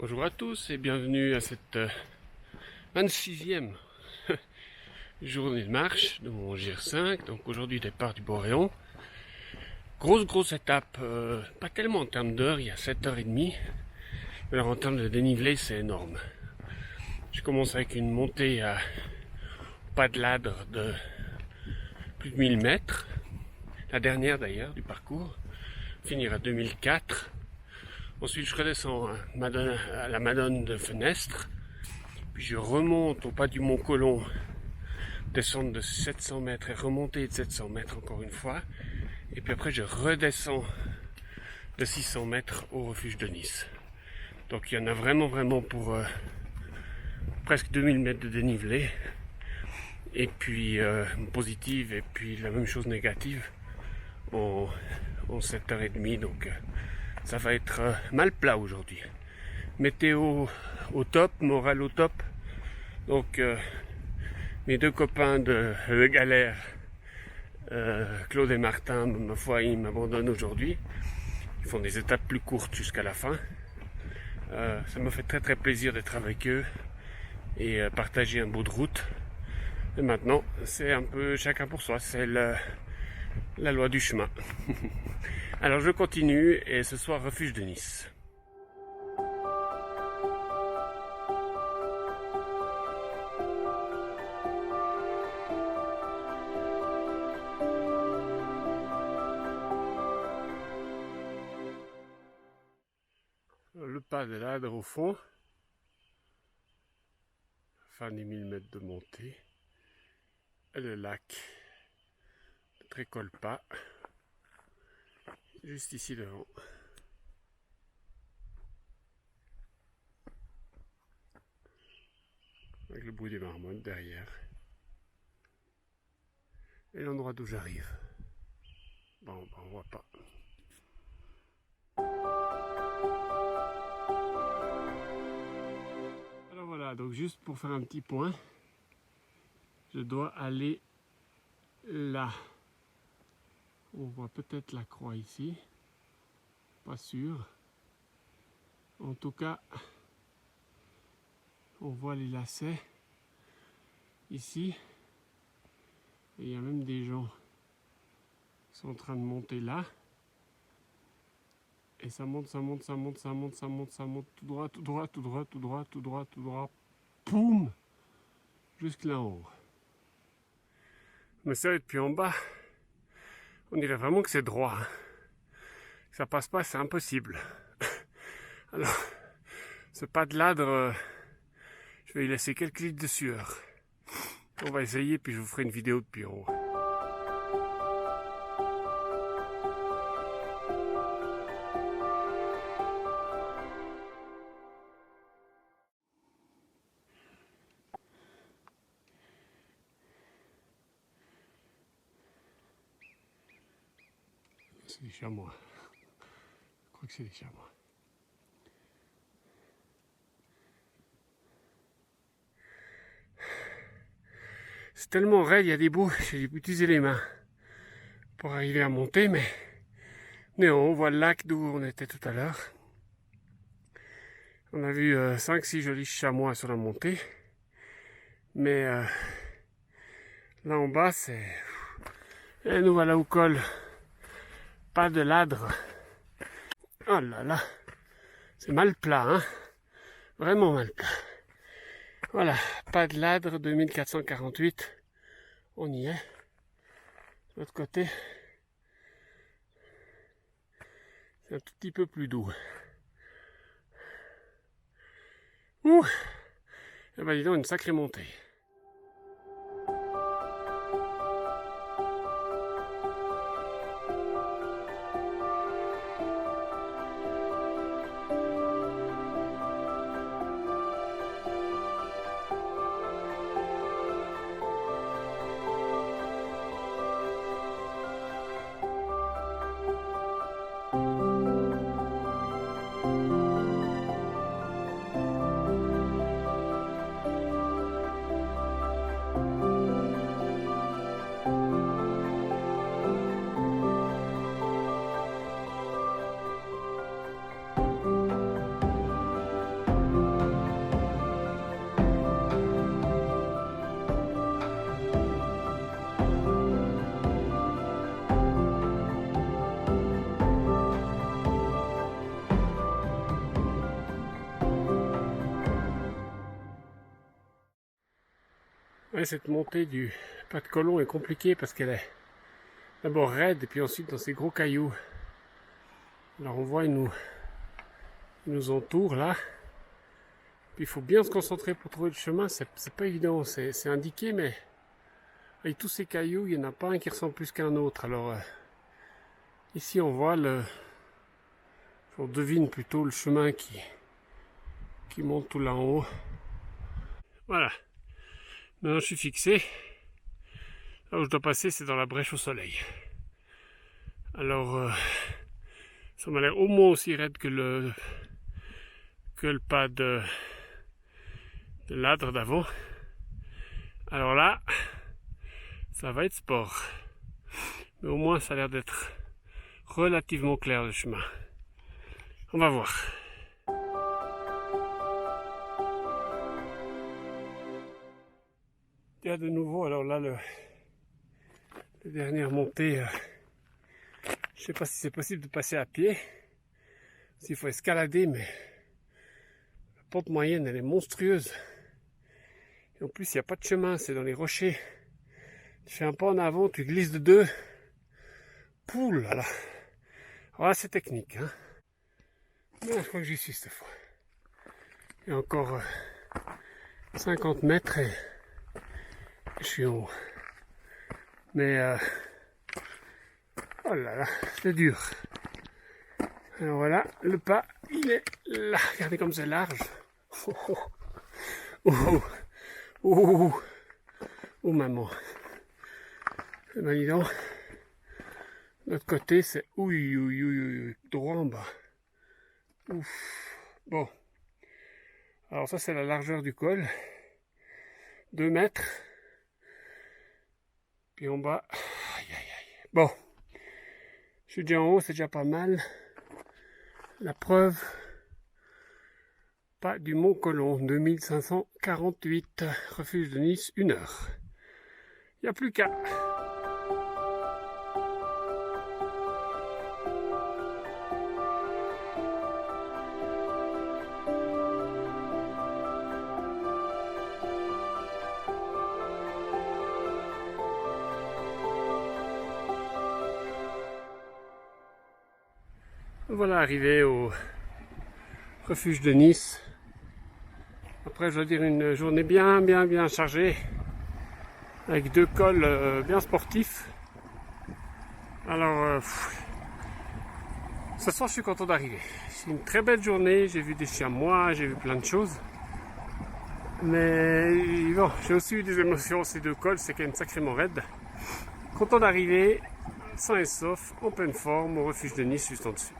Bonjour à tous et bienvenue à cette 26e journée de marche de mon GR5. Donc aujourd'hui départ du Boréon. Grosse étape, pas tellement en termes d'heures, il y a 7h30. Mais alors en termes de dénivelé c'est énorme. Je commence avec une montée à pas de ladre de plus de 1000 mètres. La dernière d'ailleurs du parcours. Finir à 2004. Ensuite je redescends à la Madone de Fenestre. Puis je remonte au pas du Mont Colomb, descendre de 700 mètres et remonter de 700 mètres encore une fois. Et puis après je redescends de 600 mètres au refuge de Nice. Donc il y en a vraiment pour presque 2000 mètres de dénivelé. Et puis positive et puis la même chose négative en 7h30. Donc ça va être mal plat aujourd'hui. Météo au top, morale au top. Donc mes deux copains de galère, Claude et Martin, ma foi, ils m'abandonnent aujourd'hui. Ils font des étapes plus courtes jusqu'à la fin. Ça me fait très plaisir d'être avec eux et partager un bout de route. Et maintenant, c'est un peu chacun pour soi, c'est la loi du chemin. Alors je continue et ce soir refuge de Nice. Le pas de ladre au fond, fin des 1000 mètres de montée, et le lac de Trécolpa, juste ici devant. Avec le bruit des marmottes derrière. Et l'endroit d'où j'arrive. Bon, on voit pas. Alors voilà, donc juste pour faire un petit point, je dois aller là. On voit peut-être la croix ici, pas sûr. En tout cas, on voit les lacets ici. Et il y a même des gens qui sont en train de monter là. Et ça monte, tout droit, poum, jusque là en haut. Mais ça, depuis en bas, on dirait vraiment que c'est droit. Hein. Ça passe pas, c'est impossible. Alors, ce pas de ladre, je vais y laisser quelques litres de sueur. On va essayer, puis je vous ferai une vidéo depuis en haut. C'est des chamois. Je crois que c'est des chamois. C'est tellement raide, il y a des bouts, j'ai dû utiliser les mains pour arriver à monter, mais on voit le lac d'où on était tout à l'heure. On a vu 5-6 jolis chamois sur la montée, mais là en bas c'est... Et nous voilà au col, pas de ladre. Oh là là, c'est mal plat, hein, vraiment mal plat. Voilà, pas de ladre, 2448, on y est. De l'autre côté, c'est un tout petit peu plus doux. Ouh, et ben dis donc, une sacrée montée. Ouais, cette montée du Pas de Colomb est compliquée parce qu'elle est d'abord raide et puis ensuite dans ces gros cailloux. Alors on voit, ils nous entourent là. Puis il faut bien se concentrer pour trouver le chemin, c'est pas évident, c'est indiqué, mais avec tous ces cailloux, il n'y en a pas un qui ressemble plus qu'un autre. Alors ici on voit on devine plutôt le chemin qui monte tout là en haut. Voilà. Maintenant je suis fixé. Là où je dois passer, c'est dans la brèche au soleil. Alors ça m'a l'air au moins aussi raide que le pas de l'âtre d'avant. Alors là, ça va être sport. Mais au moins ça a l'air d'être relativement clair le chemin. On va voir. Il y a de nouveau, alors là, la dernière montée, je sais pas si c'est possible de passer à pied, s'il faut escalader, mais la pente moyenne, elle est monstrueuse. Et en plus, il n'y a pas de chemin, c'est dans les rochers. Tu fais un pas en avant, tu glisses de deux. Pouh là là. Alors là, c'est technique, hein. Mais je crois que j'y suis cette fois. Il y a encore 50 mètres et je suis en haut. Mais oh là là, c'est dur. Alors voilà, le pas, il est là. Regardez comme c'est large. Oh, oh, oh, oh, oh maman. Et ben dis donc, de l'autre côté, c'est ouille, droit en bas. Ouf. Bon. Alors ça, c'est la largeur du col. 2 mètres. Puis en bas, aïe, aïe, aïe. Bon. Je suis déjà en haut, c'est déjà pas mal. La preuve, pas du Mont Colomb, 2548, refuge de Nice, 1 heure. Il n'y a plus qu'à. Voilà, arrivé au refuge de Nice. Après, je dois dire une journée bien chargée, avec 2 cols bien sportifs. Alors, ce soir, je suis content d'arriver. C'est une très belle journée, j'ai vu des chamois, j'ai vu plein de choses. Mais bon, j'ai aussi eu des émotions, ces 2 cols, c'est quand même sacrément raide. Content d'arriver, sain et sauf, en pleine forme, au refuge de Nice, juste en dessus.